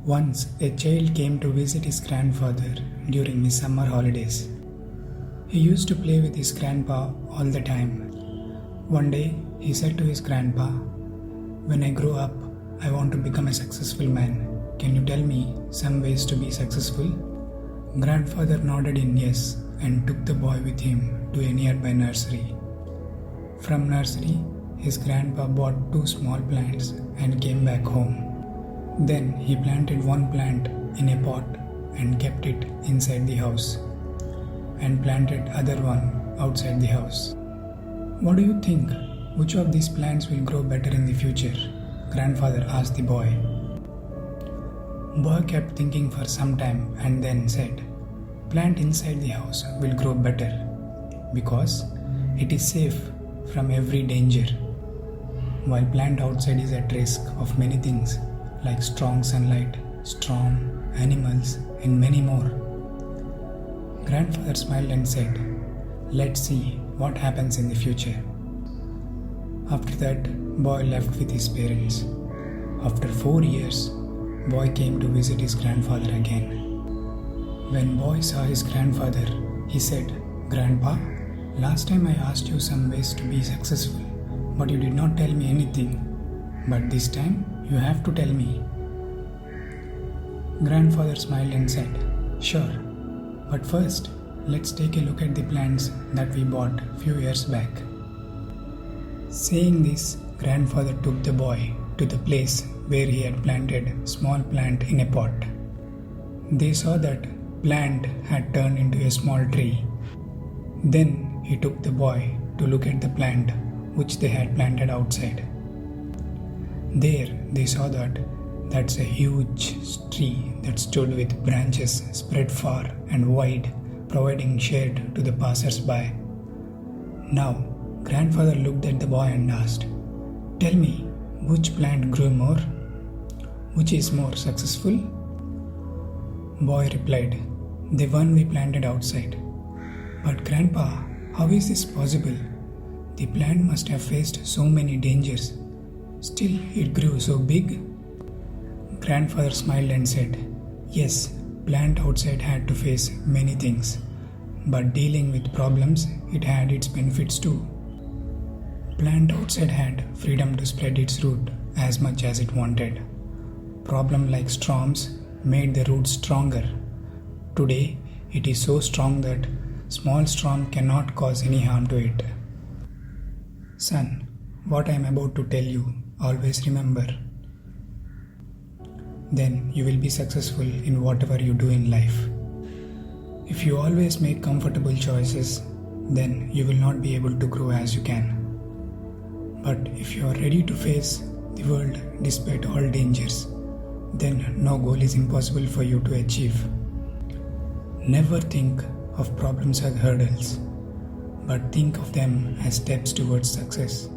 Once, a child came to visit his grandfather during his summer holidays. He used to play with his grandpa all the time. One day, he said to his grandpa, "When I grow up, I want to become a successful man. Can you tell me some ways to be successful?" Grandfather nodded in yes and took the boy with him to a nearby nursery. From nursery, his grandpa bought 2 small plants and came back home. Then he planted one plant in a pot and kept it inside the house, and planted other one outside the house. "What do you think? Which of these plants will grow better in the future?" Grandfather asked the boy. Boy kept thinking for some time and then said, "Plant inside the house will grow better because it is safe from every danger, while plant outside is at risk of many things like strong sunlight, storm, animals, and many more." Grandfather smiled and said, "Let's see what happens in the future." After that, boy left with his parents. After 4 years, boy came to visit his grandfather again. When boy saw his grandfather, he said, "Grandpa, last time I asked you some ways to be successful, but you did not tell me anything. But this time, you have to tell me." Grandfather smiled and said, "Sure, but first, let's take a look at the plants that we bought few years back." Saying this, grandfather took the boy to the place where he had planted small plant in a pot. They saw that plant had turned into a small tree. Then he took the boy to look at the plant which they had planted outside. There they saw that that's a huge tree that stood with branches spread far and wide, providing shade to the passers-by. Now, grandfather looked at the boy and asked, "Tell me, which plant grew more? Which is more successful?" Boy replied, "The one we planted outside." "But grandpa, how is this possible? The plant must have faced so many dangers. Still, it grew so big." Grandfather smiled and said, "Yes, plant outside had to face many things, but dealing with problems, it had its benefits too. Plant outside had freedom to spread its root as much as it wanted. Problem like storms made the roots stronger. Today, it is so strong that small storm cannot cause any harm to it. Son, what I am about to tell you, always remember. Then you will be successful in whatever you do in life. If you always make comfortable choices, then you will not be able to grow as you can. But if you are ready to face the world despite all dangers, then no goal is impossible for you to achieve. Never think of problems as hurdles, but think of them as steps towards success."